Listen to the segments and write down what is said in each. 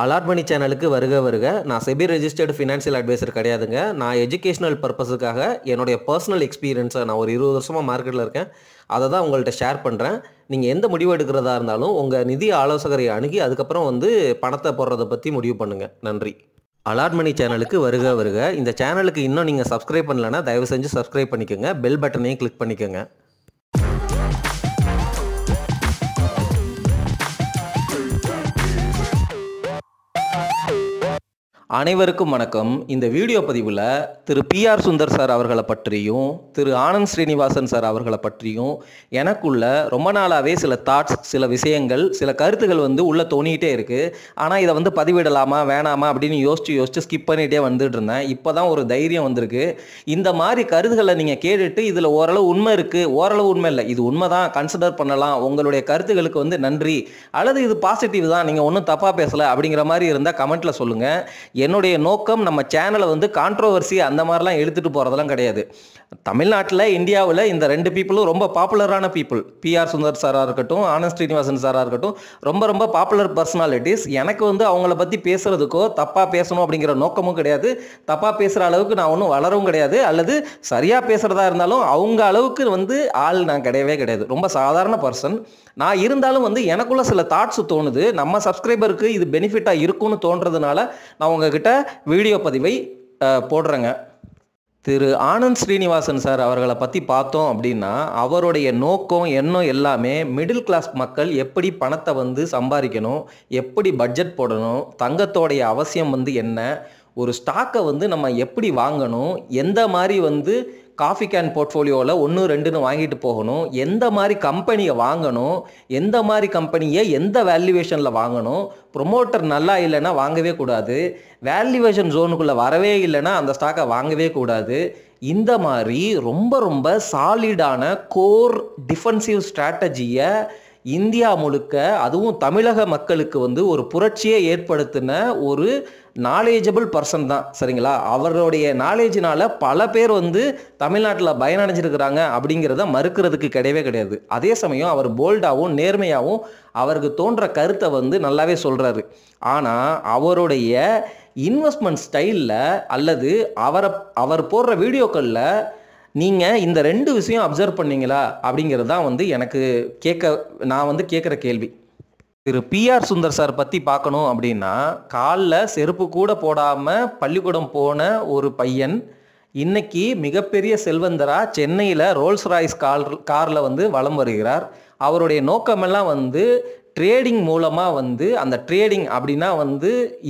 அலாட்மணி சேனலுக்கு வருக வருக. நான் செபி ரெஜிஸ்டர்டு ஃபினான்ஷியல் அட்வைசர் கிடையாதுங்க. நான் எஜுகேஷனல் பர்பஸுக்காக என்னுடைய பர்சனல் எக்ஸ்பீரியன்ஸை நான் ஒரு 20 வருஷமாக மார்க்கெட்டில் இருக்கேன். அதை தான் உங்கள்கிட்ட ஷேர் பண்ணுறேன். நீங்கள் எந்த முடிவு எடுக்கிறதா இருந்தாலும் உங்கள் நிதி ஆலோசகரை அணுகி அதுக்கப்புறம் பணத்தை போடுறதை பற்றி முடிவு பண்ணுங்கள். நன்றி. அலாட்மணி சேனலுக்கு வருக வருக. இந்த சேனலுக்கு இன்னும் நீங்கள் சப்ஸ்கிரைப் பண்ணலைன்னா தயவு செஞ்சு சப்ஸ்கிரைப் பண்ணிக்கோங்க. பெல் பட்டனையும் கிளிக் பண்ணிக்கோங்க. அனைவருக்கும் வணக்கம். இந்த வீடியோ பதிவில் திரு PR சுந்தர் சார் அவர்களை பற்றியும் திரு ஆனந்த் ஸ்ரீனிவாசன் சார் அவர்களை பற்றியும் எனக்குள்ள ரொம்ப நாளாகவே சில தாட்ஸ், சில விஷயங்கள், சில கருத்துகள் உள்ளே தோணிகிட்டே இருக்குது. ஆனால் இதை பதிவிடலாமா வேணாமா அப்படின்னு யோசிச்சு ஸ்கிப் பண்ணிகிட்டே வந்துட்டு இருந்தேன். இப்போ தான் ஒரு தைரியம் வந்திருக்கு. இந்த மாதிரி கருத்துக்களை நீங்கள் கேட்டுட்டு இதில் ஓரளவு உண்மை இருக்குது, ஓரளவு உண்மை இல்லை, இது உண்மை தான், கன்சிடர் பண்ணலாம், உங்களுடைய கருத்துக்களுக்கு நன்றி, அல்லது இது பாசிட்டிவ் தான், நீங்கள் ஒன்றும் தப்பாக பேசலை அப்படிங்கிற மாதிரி இருந்தால் கமெண்ட்டில் சொல்லுங்கள். என்னுடைய நோக்கம் நம்ம சேனலை கான்ட்ரோவர்சி அந்த மாதிரிலாம் எடுத்துகிட்டு போகிறதெல்லாம் கிடையாது. தமிழ்நாட்டில், இந்தியாவில் இந்த ரெண்டு பீப்புளும் ரொம்ப பாப்புலரான பீப்புள். PR சுந்தர் சாராக இருக்கட்டும், ஆனந்த் ஸ்ரீனிவாசன் சாராக இருக்கட்டும், ரொம்ப ரொம்ப பாப்புலர் பர்சனாலிட்டிஸ். எனக்கு அவங்கள பற்றி பேசுகிறதுக்கோ தப்பாக பேசணும் அப்படிங்கிற நோக்கமும் கிடையாது. தப்பாக பேசுகிற அளவுக்கு நான் ஒன்றும் வளரவும் கிடையாது, அல்லது சரியாக பேசுகிறதா இருந்தாலும் அவங்க அளவுக்கு ஆள் நான் கிடையவே கிடையாது. ரொம்ப சாதாரண பர்சன் நான். இருந்தாலும் எனக்குள்ள சில தாட்ஸ் தோணுது. நம்ம சப்ஸ்கிரைபருக்கு இது பெனிஃபிட்டாக இருக்கும்னு தோன்றதுனால நான் உங்ககிட்ட வீடியோ பதிவை போடுறேங்க. திரு ஆனந்த் ஸ்ரீனிவாசன் சார் அவர்களை பற்றி பார்த்தோம் அப்படின்னா, அவருடைய நோக்கம் எண்ணம் எல்லாமே மிடில் கிளாஸ் மக்கள் எப்படி பணத்தை சம்பாதிக்கணும், எப்படி பட்ஜெட் போடணும், தங்கத்தோடைய அவசியம் என்ன, ஒரு ஸ்டாக்கை நம்ம எப்படி வாங்கணும், எந்த மாதிரி காஃபி கேன் போர்ட்ஃபோலியோவில் 1 2ன்னு வாங்கிட்டு போகணும், எந்த மாதிரி கம்பெனியை வாங்கணும், எந்த மாதிரி கம்பெனியை எந்த வேல்யூவேஷனில் வாங்கணும், ப்ரொமோட்டர் நல்லா இல்லைன்னா வாங்கவே கூடாது, வேல்யூவேஷன் ஜோனுக்குள்ளே வரவே இல்லைன்னா அந்த ஸ்டாக்கை வாங்கவே கூடாது. இந்த மாதிரி ரொம்ப ரொம்ப சாலிடான கோர் டிஃபென்சிவ் ஸ்ட்ராட்டஜியை இந்தியா முழுக்க, அதுவும் தமிழக மக்களுக்கு ஒரு புரட்சியை ஏற்படுத்தின ஒரு நாலேஜபிள் பர்சன் தான். சரிங்களா? அவருடைய நாலேஜினால் பல பேர் தமிழ்நாட்டில் பயனடைஞ்சிருக்கிறாங்க அப்படிங்கிறத மறுக்கிறதுக்கு கிடையவே கிடையாது. அதே சமயம் அவர் போல்டாகவும் நேர்மையாகவும் அவருக்கு தோன்ற கருத்தை நல்லாவே சொல்கிறாரு. ஆனால் அவருடைய இன்வெஸ்ட்மெண்ட் ஸ்டைலில் அல்லது அவர் போடுற வீடியோக்களில் நீங்கள் இந்த 2 விஷயம் அப்சர்வ் பண்ணீங்களா அப்படிங்கிறது தான் எனக்கு நான் கேட்குற கேள்வி. திரு PR சுந்தர் சார் பற்றி பார்க்கணும் அப்படின்னா, காலில் செருப்பு கூட போடாமல் பள்ளிக்கூடம் போன ஒரு பையன் இன்னைக்கு மிகப்பெரிய செல்வந்தராக சென்னையில் ரோல்ஸ் ராய்ஸ் காரில் வலம் வருகிறார். அவருடைய நோக்கமெல்லாம் ட்ரேடிங் மூலமாக அந்த ட்ரேடிங் அப்படின்னா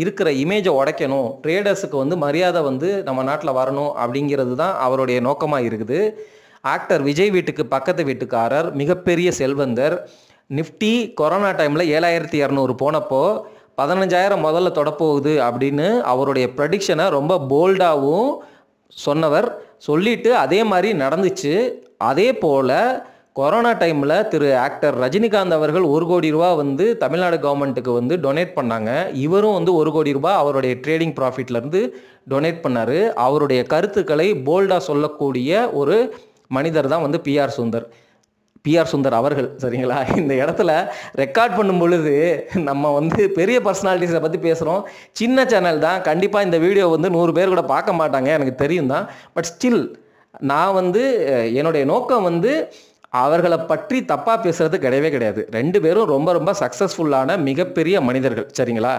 இருக்கிற இமேஜை உடைக்கணும், ட்ரேடர்ஸுக்கு மரியாதை நம்ம நாட்டில் வரணும் அப்படிங்கிறது தான் அவருடைய நோக்கமாக இருக்குது. ஆக்டர் விஜய் வீட்டுக்கு பக்கத்து வீட்டுக்காரர், மிகப்பெரிய செல்வந்தர். நிஃப்டி கொரோனா டைமில் 7200 போனப்போ 15,000 முதல்ல தொடப்போகுது அப்படின்னு அவருடைய ப்ரெடிக்ஷனை ரொம்ப போல்டாகவும் சொன்னவர். சொல்லிட்டு அதே மாதிரி நடந்துச்சு. அதே போல் கொரோனா டைமில் திரு ஆக்டர் ரஜினிகாந்த் அவர்கள் 1 கோடி ரூபா தமிழ்நாடு கவர்மெண்ட்டுக்கு டொனேட் பண்ணாங்க. இவரும் 1 கோடி ரூபா அவருடைய ட்ரேடிங் ப்ராஃபிட்லேருந்து டொனேட் பண்ணார். அவருடைய கருத்துக்களை போல்டாக சொல்லக்கூடிய ஒரு மனிதர் தான் PR சுந்தர் அவர்கள். சரிங்களா? இந்த இடத்துல ரெக்கார்ட் பண்ணும் பொழுது நம்ம பெரிய பர்சனாலிட்டிஸை பற்றி பேசுகிறோம். சின்ன சேனல் தான், கண்டிப்பாக இந்த வீடியோ 100 பேர் கூட பார்க்க மாட்டாங்க, எனக்கு தெரியும் தான். பட் ஸ்டில் நான் என்னுடைய நோக்கம் அவர்களை பற்றி தப்பாக பேசுகிறது கிடையவே கிடையாது. 2 பேரும் ரொம்ப ரொம்ப சக்ஸஸ்ஃபுல்லான மிகப்பெரிய மனிதர்கள். சரிங்களா?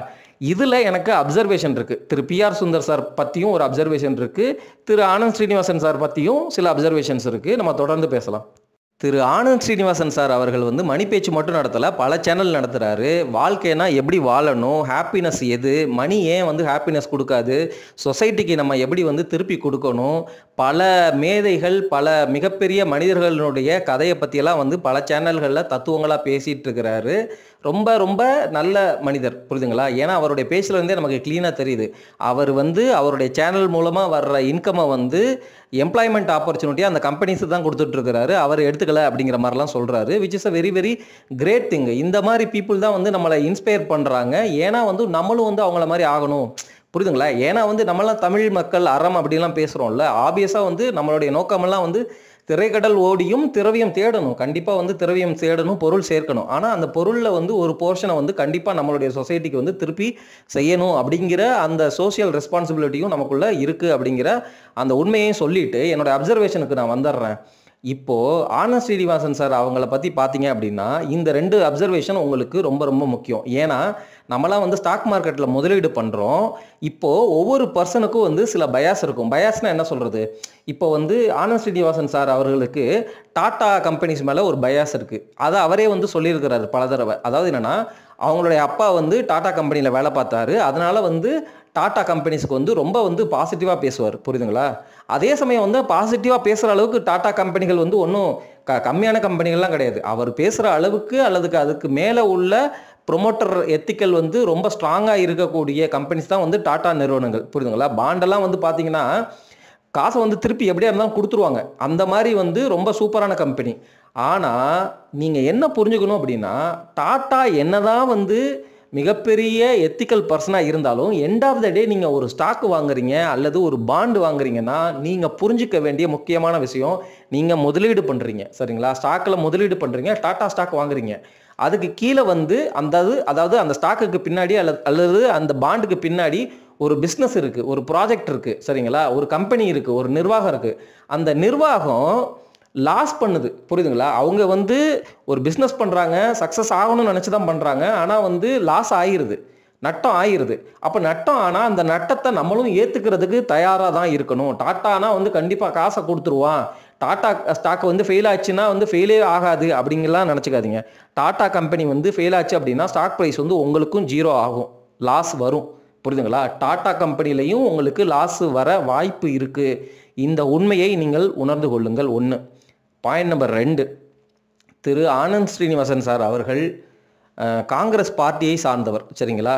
இதில் எனக்கு அப்சர்வேஷன் இருக்குது. திரு PR சுந்தர் சார் பற்றியும் ஒரு அப்சர்வேஷன் இருக்குது, திரு ஆனந்த் ஸ்ரீனிவாசன் சார் பற்றியும் சில அப்சர்வேஷன்ஸ் இருக்குது. நம்ம தொடர்ந்து பேசலாம். திரு ஆனந்த் ஸ்ரீனிவாசன் சார் அவர்கள் மணி பேச்சு மட்டும் நடத்தலை, பல சேனல் நடத்துகிறாரு. வாழ்க்கைனா எப்படி வாழணும், ஹாப்பினஸ் எது, மணி ஏன் ஹாப்பினஸ் கொடுக்காது, சொசைட்டிக்கு நம்ம எப்படி திருப்பி கொடுக்கணும், பல மேதைகள், பல மிகப்பெரிய மனிதர்களுடைய கதையை பற்றியெல்லாம் பல சேனல்களில் தத்துவங்களாக பேசிகிட்டு இருக்கிறாரு. ரொம்ப ரொம்ப நல்ல மனிதர், புரியுதுங்களா? ஏன்னா அவருடைய பேச்சிலேருந்தே நமக்கு க்ளீனாக தெரியுது. அவர் அவருடைய சேனல் மூலமாக வர்ற இன்கம்மை எம்ப்ளாய்மெண்ட் ஆப்பர்ச்சுனிட்டியாக அந்த கம்பெனிஸு தான் கொடுத்துட்ருக்கிறாரு. அவர் எடுத்துக்கல அப்படிங்கிற மாதிரிலாம் சொல்கிறாரு. Which is a very very great thing. இந்த மாதிரி பீப்புள் தான் நம்மளை இன்ஸ்பயர் பண்ணுறாங்க. ஏன்னா நம்மளும் அவங்கள மாதிரி ஆகணும், புரியுதுங்களா? ஏன்னா நம்மளாம் தமிழ் மக்கள் அறம் அப்படிலாம் பேசுகிறோம்ல. ஆப்வியஸாக நம்மளுடைய நோக்கமெல்லாம் திரைக்கடல் ஓடியும் திரவியம் தேடணும், கண்டிப்பாக வந்து திரவியம் தேடணும், பொருள் சேர்க்கணும். ஆனால் அந்த பொருளில் வந்து ஒரு போர்ஷனை வந்து கண்டிப்பாக நம்மளுடைய சொசைட்டிக்கு வந்து திருப்பி செய்யணும் அப்படிங்கிற அந்த சோஷியல் ரெஸ்பான்சிபிலிட்டியும் நமக்குள்ளே இருக்குது அப்படிங்கிற அந்த உண்மையையும் சொல்லிட்டு என்னோட அப்சர்வேஷனுக்கு நான் வந்துடுறேன். இப்போது ஆனந்த் ஸ்ரீனிவாசன் சார் அவங்கள பற்றி பார்த்தீங்க அப்படின்னா இந்த 2 அப்சர்வேஷன் உங்களுக்கு ரொம்ப ரொம்ப முக்கியம். ஏன்னா நம்மளாம் வந்து ஸ்டாக் மார்க்கெட்டில் முதலீடு பண்ணுறோம். இப்போது ஒவ்வொரு பர்சனுக்கும் வந்து சில பயாஸ் இருக்கும். பயாஸ்னால் என்ன சொல்கிறது, இப்போ வந்து ஆனந்த் ஸ்ரீனிவாசன் சார் அவர்களுக்கு டாடா கம்பெனிஸ் மேலே ஒரு பயாஸ் இருக்குது. அதை அவரே வந்து சொல்லியிருக்கிறாரு பல தடவை. அதாவது என்னென்னா, அவங்களுடைய அப்பா வந்து டாடா கம்பெனியில் வேலை பார்த்தாரு, அதனால் வந்து டாடா கம்பெனிஸ்க்கு வந்து ரொம்ப வந்து பாசிட்டிவாக பேசுவார், புரியுதுங்களா? அதே சமயம் வந்து பாசிட்டிவாக பேசுகிற அளவுக்கு டாடா கம்பெனிகள் வந்து ஒன்றும் கம்மியான கம்பெனிகள்லாம் கிடையாது. அவர் பேசுகிற அளவுக்கு அல்லதுக்கு அதுக்கு மேலே உள்ள ப்ரொமோட்டர் எத்திக்கல் வந்து ரொம்ப ஸ்ட்ராங்காக இருக்கக்கூடிய கம்பெனிஸ் தான் வந்து டாடா நிறுவனங்கள், புரியுதுங்களா? பாண்டெல்லாம் வந்து பார்த்தீங்கன்னா காசை வந்து திருப்பி எப்படியா இருந்தாலும் கொடுத்துருவாங்க. அந்த மாதிரி வந்து ரொம்ப சூப்பரான கம்பெனி. ஆனால் நீங்கள் என்ன புரிஞ்சுக்கணும் அப்படின்னா, டாடா என்னதான் வந்து மிகப்பெரிய எத்திக்கல் பர்சனாக இருந்தாலும் எண்ட் ஆஃப் த டே நீங்கள் ஒரு ஸ்டாக் வாங்குறீங்க அல்லது ஒரு பாண்டு வாங்குறீங்கன்னா நீங்கள் புரிஞ்சிக்க வேண்டிய முக்கியமான விஷயம், நீங்கள் முதலீடு பண்ணுறீங்க, சரிங்களா? ஸ்டாக்கில் முதலீடு பண்ணுறீங்க, டாடா ஸ்டாக் வாங்குறீங்க. அதுக்கு கீழே வந்து அதாவது அந்த ஸ்டாக்குக்கு பின்னாடி அல்லது அந்த பாண்டுக்கு பின்னாடி ஒரு பிஸ்னஸ் இருக்குது, ஒரு ப்ராஜெக்ட் இருக்குது, சரிங்களா? ஒரு கம்பெனி இருக்குது, ஒரு நிர்வாகம் இருக்குது. அந்த நிர்வாகம் லாஸ் பண்ணுது, புரியுதுங்களா? அவங்க வந்து ஒரு பிஸ்னஸ் பண்ணுறாங்க, சக்ஸஸ் ஆகணும்னு நினச்சி தான் பண்ணுறாங்க. ஆனால் வந்து லாஸ் ஆகிருது, நட்டம் ஆகிருது. அப்போ நட்டம் ஆனால் அந்த நட்டத்தை நம்மளும் ஏற்றுக்கிறதுக்கு தயாராக தான் இருக்கணும். டாட்டானா வந்து கண்டிப்பாக காசை கொடுத்துருவான், டாடா ஸ்டாக் வந்து ஃபெயில் ஆச்சுன்னா வந்து ஃபெயிலே ஆகாது அப்படிங்கலாம் நினச்சிக்காதீங்க. டாடா கம்பெனி வந்து ஃபெயில் ஆச்சு அப்படின்னா ஸ்டாக் ப்ரைஸ் வந்து உங்களுக்கும் 0 ஆகும், லாஸ் வரும், புரியுதுங்களா? டாடா கம்பெனிலையும் உங்களுக்கு லாஸ் வர வாய்ப்பு இருக்குது. இந்த உண்மையை நீங்கள் உணர்ந்து கொள்ளுங்கள். 1. பாயிண்ட் நம்பர் 2, திரு ஆனந்த் ஸ்ரீனிவாசன் சார் அவர்கள் காங்கிரஸ் பார்ட்டியை சார்ந்தவர், சரிங்களா?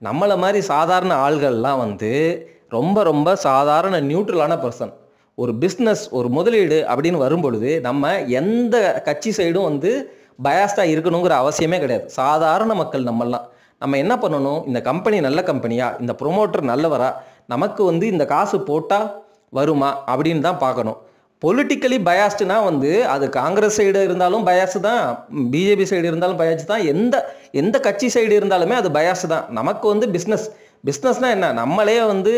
நம்மளை மாதிரி சாதாரண ஆள்கள்லாம் வந்து ரொம்ப ரொம்ப சாதாரண நியூட்ரலான பர்சன். ஒரு பிஸ்னஸ், ஒரு முதலீடு அப்படின்னு வரும்பொழுது நம்ம எந்த கட்சி சைடும் வந்து பயாஸ்டாக இருக்கணுங்கிற அவசியமே கிடையாது. சாதாரண மக்கள் நம்மெல்லாம் நம்ம என்ன பண்ணணும், இந்த கம்பெனி நல்ல கம்பெனியா, இந்த ப்ரொமோட்டர் நல்லவரா, நமக்கு வந்து இந்த காசு போட்டால் வருமா அப்படின்னு தான் பார்க்கணும். பொலிட்டிக்கலி பயாஸ்டுனா வந்து அது காங்கிரஸ் சைடு இருந்தாலும் பயாஸு தான், பிஜேபி சைடு இருந்தாலும் பயாஸ் தான், எந்த கட்சி சைடு இருந்தாலுமே அது பயாஸ் தான். நமக்கு வந்து பிஸ்னஸ்னால் என்ன, நம்மளே வந்து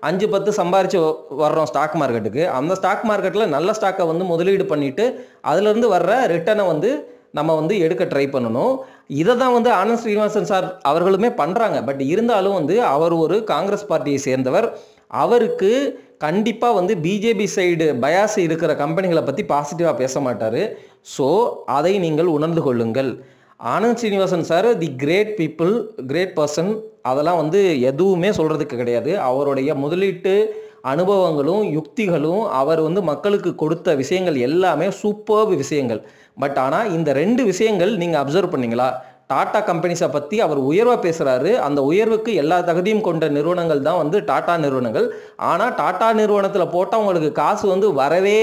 5-10 சம்பாரித்து வர்றோம் ஸ்டாக் மார்க்கெட்டுக்கு. அந்த ஸ்டாக் மார்க்கெட்டில் நல்ல ஸ்டாக்கை வந்து முதலீடு பண்ணிவிட்டு அதுலேருந்து வர்ற ரிட்டர்னை வந்து நம்ம வந்து எடுக்க ட்ரை பண்ணணும். இதை தான் வந்து ஆனந்த் ஸ்ரீனிவாசன் சார் அவர்களுமே பண்ணுறாங்க. பட் இருந்தாலும் வந்து அவர் ஒரு காங்கிரஸ் பார்ட்டியை சேர்ந்தவர். அவருக்கு கண்டிப்பாக வந்து பிஜேபி சைடு பயாஸ் இருக்கிற கம்பெனிகளை பற்றி பாசிட்டிவாக பேச மாட்டார். ஸோ அதை நீங்கள் உணர்ந்து கொள்ளுங்கள். ஆனந்த் ஸ்ரீனிவாசன் சார் தி கிரேட் பீப்புள், கிரேட் பர்சன், அதெல்லாம் வந்து எதுவுமே சொல்கிறதுக்கு கிடையாது. அவருடைய முதலீட்டு அனுபவங்களும் யுக்திகளும் அவர் வந்து மக்களுக்கு கொடுத்த விஷயங்கள் எல்லாமே சூப்பர் விஷயங்கள். பட் ஆனால் இந்த 2 விஷயங்கள் நீங்கள் அப்சர்வ் பண்ணீங்களா? டாடா கம்பெனிஸை பற்றி அவர் உயர்வாக பேசுகிறாரு. அந்த உயர்வுக்கு எல்லா தகுதியும் கொண்ட நிறுவனங்கள் தான் வந்து டாடா நிறுவனங்கள். ஆனால் டாடா நிறுவனத்தில் போட்டால் உங்களுக்கு காசு வந்து வரவே,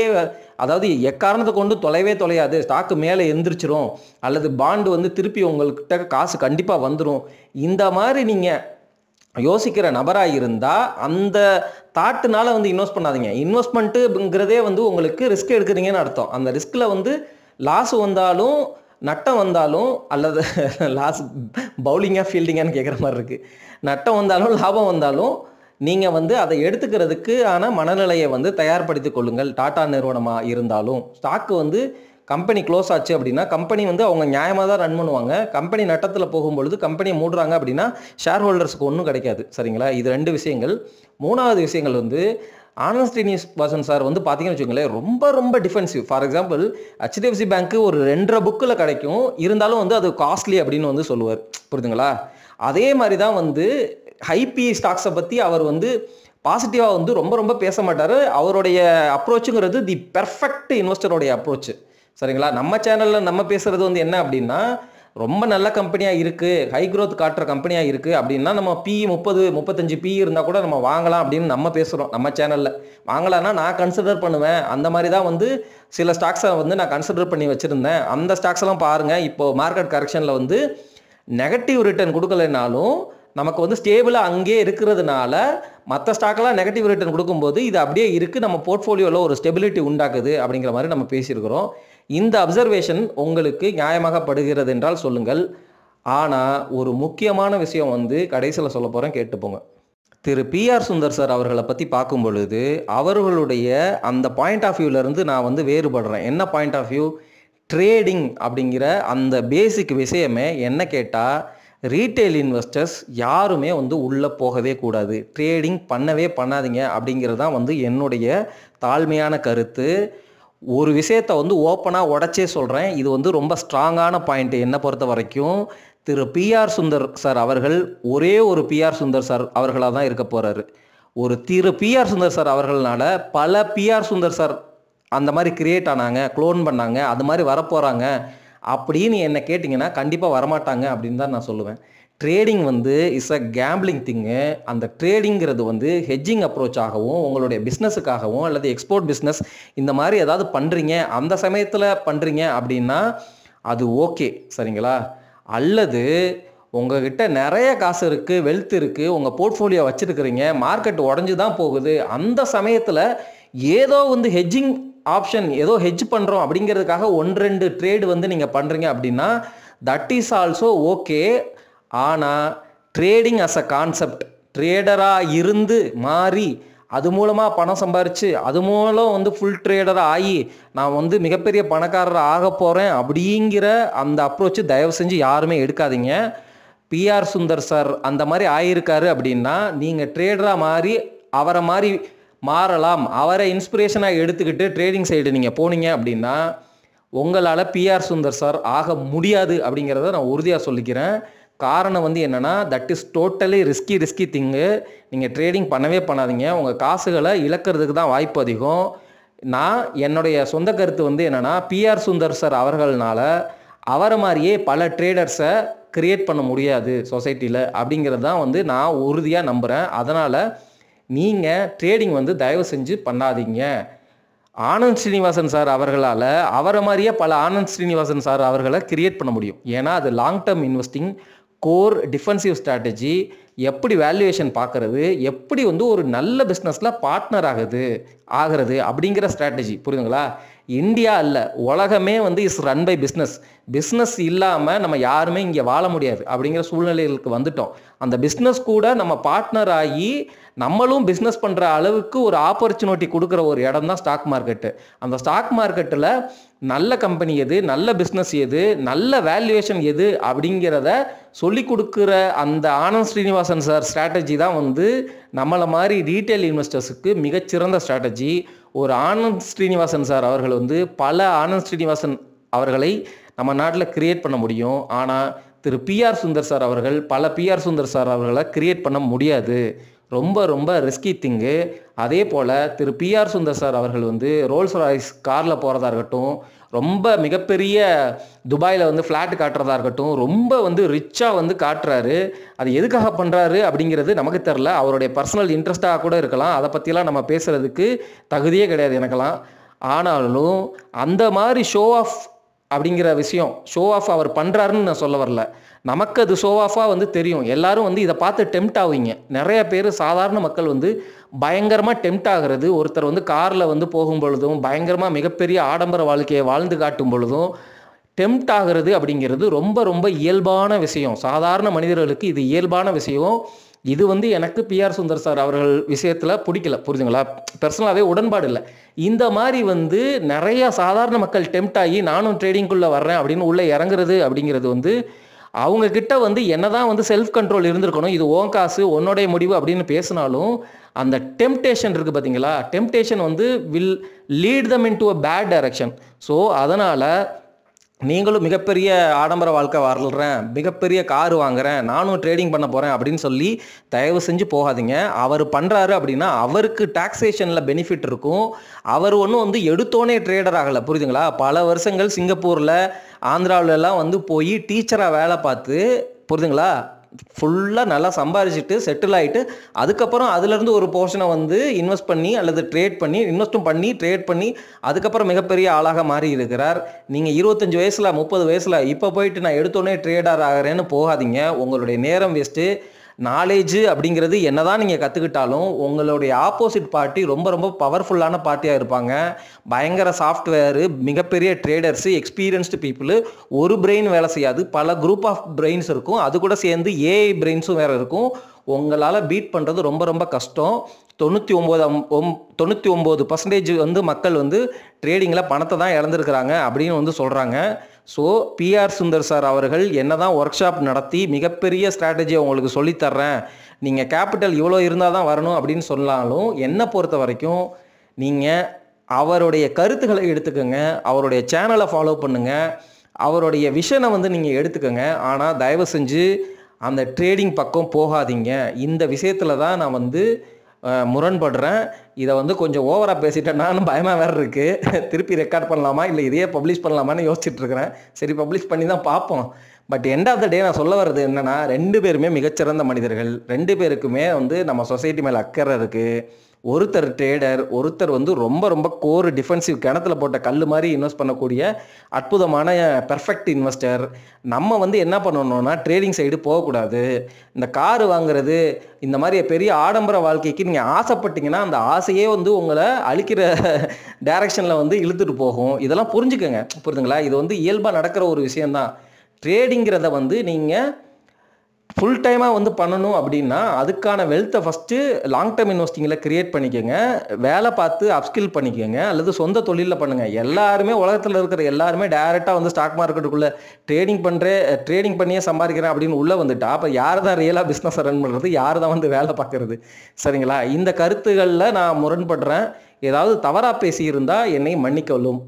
அதாவது எக்காரணத்தை கொண்டு தொலையாது. ஸ்டாக்கு மேலே எந்திரிச்சிரும் அல்லது பாண்டு வந்து திருப்பி உங்கள்கிட்ட காசு கண்டிப்பாக வந்துடும். இந்த மாதிரி நீங்கள் யோசிக்கிற நபராக இருந்தால் அந்த தாட்டுனால வந்து இன்வெஸ்ட் பண்ணாதீங்க. இன்வெஸ்ட்மெண்ட்டுங்கிறதே வந்து உங்களுக்கு ரிஸ்க் எடுக்கிறீங்கன்னு அர்த்தம். அந்த ரிஸ்கில் வந்து லாஸ் வந்தாலும் நட்டம் வந்தாலும், அல்லது லாஸ் பவுலிங்காக ஃபீல்டிங்கான்னு கேட்குற மாதிரி இருக்குது, நட்டம் வந்தாலும் லாபம் வந்தாலும் நீங்கள் வந்து அதை எடுத்துக்கிறதுக்கு ஆனால் மனநிலையை வந்து தயார்படுத்தி கொள்ளுங்கள். டாடா நிறுவனமாக இருந்தாலும் ஸ்டாக்கு வந்து கம்பெனி க்ளோஸ் ஆச்சு அப்படின்னா கம்பெனி வந்து அவங்க நியாயமாக தான் ரன் பண்ணுவாங்க. கம்பெனி நட்டத்தில் போகும்பொழுது கம்பெனியை மூடுறாங்க அப்படின்னா ஷேர் ஹோல்டர்ஸுக்கு ஒன்றும் கிடைக்காது, சரிங்களா? இது 2 விஷயங்கள். 3வது விஷயங்கள் வந்து ஆனந்த் ஸ்ரீனிவாசன் சார் வந்து பார்த்தீங்கன்னு வச்சுக்கோங்களேன், ரொம்ப ரொம்ப டிஃபென்சிவ். ஃபார் எக்ஸாம்பிள் HDFC பேங்க்கு ஒரு 2.5 புக்கில் கிடைக்கும், இருந்தாலும் வந்து அது காஸ்ட்லி அப்படின்னு வந்து சொல்லுவார், புரியுதுங்களா? அதே மாதிரி தான் வந்து ஹைபி ஸ்டாக்ஸை பற்றி அவர் வந்து பாசிட்டிவாக வந்து ரொம்ப ரொம்ப பேச மாட்டார். அவருடைய அப்ரோச்சுங்கிறது தி பெர்ஃபெக்ட் இன்வெஸ்டருடைய அப்ரோச்சு, சரிங்களா? நம்ம சேனலில் நம்ம பேசுகிறது வந்து என்ன அப்படின்னா, ரொம்ப நல்ல கம்பெனியாக இருக்குது, ஹை க்ரோத் காட்டுற கம்பெனியாக இருக்குது அப்படின்னா நம்ம PE 30-35 PE இருந்தால் கூட நம்ம வாங்கலாம் அப்படின்னு நம்ம பேசுகிறோம் நம்ம சேனலில். வாங்கலான்னா நான் கன்சிடர் பண்ணுவேன். அந்த மாதிரி தான் வந்து சில ஸ்டாக்ஸை வந்து நான் கன்சிடர் பண்ணி வச்சுருந்தேன். அந்த ஸ்டாக்ஸ் எல்லாம் பாருங்கள், இப்போது மார்க்கெட் கரெக்ஷனில் வந்து நெகட்டிவ் ரிட்டர்ன் கொடுக்கலைனாலும் நமக்கு வந்து ஸ்டேபிளாக அங்கே இருக்கிறதுனால மற்ற ஸ்டாக்கெல்லாம் நெகட்டிவ் ரிட்டர்ன் கொடுக்கும்போது இது அப்படியே இருக்குது, நம்ம போர்ட்ஃபோலியோவில் ஒரு ஸ்டெபிலிட்டி உண்டாக்குது அப்படிங்கிற மாதிரி நம்ம பேசியிருக்கிறோம். இந்த அப்சர்வேஷன் உங்களுக்கு நியாயமாகப்படுகிறது என்றால் சொல்லுங்கள். ஆனால் ஒரு முக்கியமான விஷயம் வந்து கடைசியில் சொல்ல போகிறேன், கேட்டுப்போங்க. திரு பிஆர் சுந்தர் சார் அவர்களை பற்றி பார்க்கும் பொழுது அவர்களுடைய அந்த பாயிண்ட் ஆஃப் வியூவிலேருந்து நான் வந்து வேறுபடுறேன். என்ன பாயிண்ட் ஆஃப் வியூ? ட்ரேடிங் அப்படிங்கிற அந்த பேசிக் விஷயமே என்ன கேட்டால், ரீட்டைல் இன்வெஸ்டர்ஸ் யாருமே வந்து உள்ளே போகவே கூடாது, ட்ரேடிங் பண்ணவே பண்ணாதீங்க அப்படிங்கிறது தான் வந்து என்னுடைய தாழ்மையான கருத்து. ஒரு விஷயத்தை வந்து ஓப்பனாக உடச்சே சொல்கிறேன், இது வந்து ரொம்ப ஸ்ட்ராங்கான பாயிண்ட் என்னை பொறுத்த வரைக்கும். திரு பிஆர் சுந்தர் சார் அவர்கள் ஒரே ஒரு பிஆர் சுந்தர் சார் அவர்களாக தான் இருக்க போகிறாரு. ஒரு திரு பிஆர் சுந்தர் சார் அவர்களால் பல பிஆர் சுந்தர் சார் அந்த மாதிரி கிரியேட் ஆனாங்க, க்ளோன் பண்ணாங்க, அது மாதிரி வரப்போகிறாங்க அப்படின்னு என்ன கேட்டிங்கன்னா கண்டிப்பாக வரமாட்டாங்க அப்படின்னு தான் நான் சொல்லுவேன். ட்ரேடிங் வந்து இஸ் அ கேம்பிளிங் திங்கு. அந்த ட்ரேடிங்கிறது வந்து ஹெட்ஜிங் அப்ரோச்சாகவும் உங்களுடைய பிஸ்னஸுக்காகவும் அல்லது எக்ஸ்போர்ட் பிஸ்னஸ் இந்த மாதிரி ஏதாவது பண்ணுறீங்க, அந்த சமயத்தில் பண்ணுறீங்க அப்படின்னா அது ஓகே, சரிங்களா? அல்லது உங்ககிட்ட நிறைய காசு இருக்குது, வெல்த் இருக்குது, உங்கள் போர்ட்ஃபோலியோ வச்சுருக்கிறீங்க, மார்க்கெட் உடஞ்சி தான் போகுது, அந்த சமயத்தில் ஏதோ வந்து ஹெட்ஜிங் ஆப்ஷன் ஏதோ ஹெட்ஜ் பண்ணுறோம் அப்படிங்கிறதுக்காக 1-2 ட்ரேடு வந்து நீங்கள் பண்ணுறீங்க அப்படின்னா தட் இஸ் ஆல்சோ ஓகே. ஆனால் ட்ரேடிங் அஸ் அ கான்செப்ட், ட்ரேடராக இருந்து மாறி அது மூலமாக பணம் சம்பாரித்து அது மூலம் வந்து ஃபுல் ட்ரேடராக ஆகி நான் வந்து மிகப்பெரிய பணக்காரர் ஆக போகிறேன் அப்படிங்கிற அந்த அப்ரோச்சு தயவு செஞ்சு யாருமே எடுக்காதீங்க. பிஆர் சுந்தர் சார் அந்த மாதிரி ஆகியிருக்காரு அப்படின்னா நீங்கள் ட்ரேடராக மாறி அவரை மாதிரி மாறலாம், அவரை இன்ஸ்பிரேஷனாக எடுத்துக்கிட்டு ட்ரேடிங் சைடு நீங்கள் போனீங்க அப்படின்னா உங்களால் பிஆர் சுந்தர் சார் ஆக முடியாது அப்படிங்கிறத நான் உறுதியாக சொல்லிக்கிறேன். காரணம் வந்து என்னென்னா தட் இஸ் டோட்டலி ரிஸ்கி திங்கு. நீங்கள் ட்ரேடிங் பண்ணவே பண்ணாதீங்க, உங்கள் காசுகளை இழக்கிறதுக்கு தான் வாய்ப்பு அதிகம். நான் என்னுடைய சொந்த கருத்து வந்து என்னென்னா பிஆர் சுந்தர் சார் அவர்களால் அவரை மாதிரியே பல ட்ரேடர்ஸை கிரியேட் பண்ண முடியாது சொசைட்டியில் அப்படிங்கிறது தான் வந்து நான் உறுதியாக நம்புகிறேன். அதனால் நீங்கள் ட்ரேடிங் வந்து தயவு செஞ்சு பண்ணாதீங்க. ஆனந்த் ஸ்ரீனிவாசன் சார் அவர்களால் அவரை மாதிரியே பல ஆனந்த் ஸ்ரீனிவாசன் சார் அவர்களை கிரியேட் பண்ண முடியும். ஏன்னா அது long term investing, core defensive strategy, எப்படி வேல்யூவேஷன் பார்க்குறது, எப்படி வந்து ஒரு நல்ல பிஸ்னஸில் பார்ட்னர் ஆகிறது அப்படிங்கிற ஸ்ட்ராட்டஜி, புரியுதுங்களா? இந்தியா அல்ல, உலகமே வந்து இஸ் ரன் பை பிஸ்னஸ் இல்லாமல் நம்ம யாருமே இங்கே வாழ முடியாது அப்படிங்கிற சூழ்நிலைகளுக்கு வந்துட்டோம். அந்த பிஸ்னஸ் கூட நம்ம பார்ட்னர் ஆகி நம்மளும் பிஸ்னஸ் பண்ணுற அளவுக்கு ஒரு ஆப்பர்ச்சுனிட்டி கொடுக்குற ஒரு இடம் தான் ஸ்டாக் மார்க்கெட்டு. அந்த ஸ்டாக் மார்க்கெட்டில் நல்ல கம்பெனி எது, நல்ல பிஸ்னஸ் எது, நல்ல வேல்யூவேஷன் எது அப்படிங்கிறத சொல்லி கொடுக்குற அந்த ஆனந்த் ஸ்ரீனிவாசன் சார் ஸ்ட்ராட்டஜி தான் வந்து நம்மளை மாதிரி ரீட்டைல் இன்வெஸ்டர்ஸுக்கு மிகச்சிறந்த ஸ்ட்ராட்டஜி. ஒரு ஆனந்த் ஸ்ரீனிவாசன் சார் அவர்கள் வந்து பல ஆனந்த் ஸ்ரீனிவாசன் அவர்களை நம்ம நாட்டில் கிரியேட் பண்ண முடியும். ஆனால் திரு பிஆர் சுந்தர் சார் அவர்கள் பல பிஆர் சுந்தர் சார் அவர்களை கிரியேட் பண்ண முடியாது. ரொம்ப ரொம்ப ரிஸ்கி திங்கு. அதே போல் திரு பிஆர் சுந்தர் சார் அவர்கள் வந்து ரோல்ஸ் ராய்ஸ் காரில் போகிறதா இருக்கட்டும், ரொம்ப மிகப்பெரிய துபாயில் வந்து ஃப்ளாட் காட்டுறதா இருக்கட்டும், ரொம்ப வந்து ரிச்சாக வந்து காட்டுறாரு. அது எதுக்காக பண்ணுறாரு அப்படிங்கிறது நமக்கு தெரில. அவருடைய பர்சனல் இன்ட்ரெஸ்ட்டாக கூட இருக்கலாம், அதை பற்றிலாம் நம்ம பேசுகிறதுக்கு தகுதியே கிடையாது எனக்கெல்லாம். ஆனாலும் அந்த மாதிரி ஷோ ஆஃப் அப்படிங்கிற விஷயம், ஷோ ஆஃப் அவர் பண்ணுறாருன்னு நான் சொல்ல வரல, நமக்கு அது ஷோ ஆஃபாக வந்து தெரியும். எல்லாரும் வந்து இதை பார்த்து டெம்ட் ஆகுவீங்க. நிறைய பேர் சாதாரண மக்கள் வந்து பயங்கரமாக டெம்ட் ஆகிறது. ஒருத்தர் வந்து காரில் வந்து போகும் பொழுதும் பயங்கரமாக மிகப்பெரிய ஆடம்பர வாழ்க்கையை வாழ்ந்து காட்டும் பொழுதும் டெம்ட் ஆகிறது அப்படிங்கிறது ரொம்ப ரொம்ப இயல்பான விஷயம். சாதாரண மனிதர்களுக்கு இது இயல்பான விஷயம். இது வந்து எனக்கு பிஆர் சுந்தர் சார் அவர்கள் விஷயத்தில் பிடிக்கல, புரிஞ்சுங்களா? பர்சனலாகவே உடன்பாடு இல்லை. இந்த மாதிரி வந்து நிறையா சாதாரண மக்கள் டெம்ட் ஆகி நானும் ட்ரேடிங்குள்ளே வர்றேன் அப்படின்னு உள்ளே இறங்குறது அப்படிங்கிறது வந்து அவங்கக்கிட்ட வந்து என்ன தான் வந்து செல்ஃப் கண்ட்ரோல் இருந்திருக்கணும். இது ஓன் காசு, உன்னோடைய முடிவு அப்படின்னு பேசினாலும் அந்த டெம்டேஷன் இருக்குது பார்த்தீங்களா, டெம்டேஷன் வந்து will lead them into a bad direction. So அதனால் நீங்களும் மிகப்பெரிய ஆடம்பர வாழ்க்கை வாழ்கிறேன், மிகப்பெரிய காரு வாங்குகிறேன், நானும் ட்ரேடிங் பண்ண போகிறேன் அப்படின்னு சொல்லி தயவு செஞ்சு போகாதீங்க. அவர் பண்ணுறாரு அப்படின்னா அவருக்கு டாக்ஸேஷனில் பெனிஃபிட் இருக்கும். அவர் ஒன்றும் வந்து எடுத்தோனே ட்ரேடர் ஆகலை, புரியுதுங்களா? பல வருஷங்கள் சிங்கப்பூரில் ஆந்திராவிலலாம் வந்து போய் டீச்சராக வேலை பார்த்து, புரியுதுங்களா, ஃபுல்லாக நல்லா சம்பாரிச்சிட்டு செட்டில் ஆகிட்டு அதுக்கப்புறம் அதுலேருந்து ஒரு போர்ஷனை வந்து இன்வெஸ்ட் பண்ணி அல்லது ட்ரேட் பண்ணி இன்வெஸ்ட்டும் பண்ணி ட்ரேட் பண்ணி அதுக்கப்புறம் மிகப்பெரிய ஆளாக மாறி இருக்கிறார். நீங்கள் 25 வயசில் 30 வயசில் இப்போ போயிட்டு நான் எடுத்தோடனே ட்ரேடர் ஆகிறேன்னு போகாதீங்க. உங்களுடைய நேரம் வேஸ்ட்டு. நாலேஜ் அப்படிங்கிறது என்னதான் நீங்கள் கற்றுக்கிட்டாலும் உங்களுடைய ஆப்போசிட் பார்ட்டி ரொம்ப ரொம்ப பவர்ஃபுல்லான பார்ட்டியாக இருப்பாங்க. பயங்கர சாஃப்ட்வேரு, மிகப்பெரிய ட்ரேடர்ஸு, எக்ஸ்பீரியன்ஸ்டு பீப்புளு. ஒரு பிரெயின் வேலை செய்யாது, பல குரூப் ஆஃப் பிரெயின்ஸ் இருக்கும். அது கூட சேர்ந்து ஏஐ பிரெயின்ஸும் வேறு இருக்கும். உங்களால் பீட் பண்ணுறது ரொம்ப ரொம்ப கஷ்டம். 99% வந்து மக்கள் வந்து ட்ரேடிங்கில் பணத்தை தான் இழந்திருக்கிறாங்க அப்படின்னு வந்து சொல்கிறாங்க. ஸோ பிஆர் சுந்தர் சார் அவர்கள் என்ன தான் ஒர்க் ஷாப் நடத்தி மிகப்பெரிய ஸ்ட்ராட்டஜியை உங்களுக்கு சொல்லித்தர்றேன், நீங்கள் கேபிட்டல் இவ்வளோ இருந்தால் தான் வரணும் அப்படின்னு சொன்னாலும் என்னை பொறுத்த வரைக்கும் நீங்கள் அவருடைய கருத்துக்களை எடுத்துக்கோங்க, அவருடைய சேனலை ஃபாலோ பண்ணுங்கள், அவருடைய விஷனை வந்து நீங்கள் எடுத்துக்கோங்க. ஆனால் தயவு செஞ்சு அந்த ட்ரேடிங் பக்கம் போகாதீங்க. இந்த விஷயத்தில் தான் நான் வந்து முரண்படுறேன். இதை வந்து கொஞ்சம் ஓவராக பேசிட்டேன்னான்னு பயமாக வேறு இருக்குது. திருப்பி ரெக்கார்ட் பண்ணலாமா இல்லை இதையே பப்ளிஷ் பண்ணலாமான்னு யோசிச்சுட்ருக்கிறேன். சரி, பப்ளிஷ் பண்ணி தான் பார்ப்போம். பட் எண்ட் ஆஃப் த டே நான் சொல்ல வர்றது என்னென்னா, 2 பேருமே மிகச்சிறந்த மனிதர்கள். 2 பேருக்குமே வந்து நம்ம சொசைட்டி மேலே அக்கறை இருக்குது. ஒருத்தர் ட்ரேடர், ஒருத்தர் வந்து ரொம்ப ரொம்ப கோர் டிஃபென்சிவ் கிணத்துல போட்ட கல் மாதிரி இன்வெஸ்ட் பண்ணக்கூடிய அற்புதமான பெர்ஃபெக்ட் இன்வெஸ்டர். நம்ம வந்து என்ன பண்ணணும்னா ட்ரேடிங் சைடு போகக்கூடாது. இந்த காரு வாங்குறது, இந்த மாதிரி பெரிய ஆடம்பர வாழ்க்கைக்கு நீங்கள் ஆசைப்பட்டீங்கன்னா அந்த ஆசையே வந்து உங்களை அழிக்கிற டைரக்ஷனில் வந்து இழுத்துட்டு போகும். இதெல்லாம் புரிஞ்சுக்கோங்க, புரியுதுங்களா? இது வந்து இயல்பாக நடக்கிற ஒரு விஷயந்தான். ட்ரேடிங்கிறத வந்து நீங்கள் ஃபுல் டைமாக வந்து பண்ணணும் அப்படின்னா அதுக்கான வெல்த்தை ஃபஸ்ட்டு லாங் டேர்ம் இன்வெஸ்டிங்கில் க்ரியேட் பண்ணிக்கோங்க. வேலை பார்த்து அப்ஸ்கில் பண்ணிக்கோங்க, அல்லது சொந்த தொழிலில் பண்ணுங்கள். எல்லாருமே உலகத்தில் இருக்கிற எல்லாருமே டைரெக்டாக வந்து ஸ்டாக் மார்க்கெட்டுக்குள்ளே ட்ரேடிங் பண்ணியே சம்பாதிக்கிறேன் அப்படின்னு உள்ளே வந்துட்டா அப்போ யார் தான் ரியலாக பிஸ்னஸை ரன் பண்ணுறது, யார் தான் வந்து வேலை பார்க்குறது? சரிங்களா? இந்த கருத்துக்களில் நான் முரண்படுறேன். ஏதாவது தவறாக பேசியிருந்தால் என்னை மன்னிக்கவும்.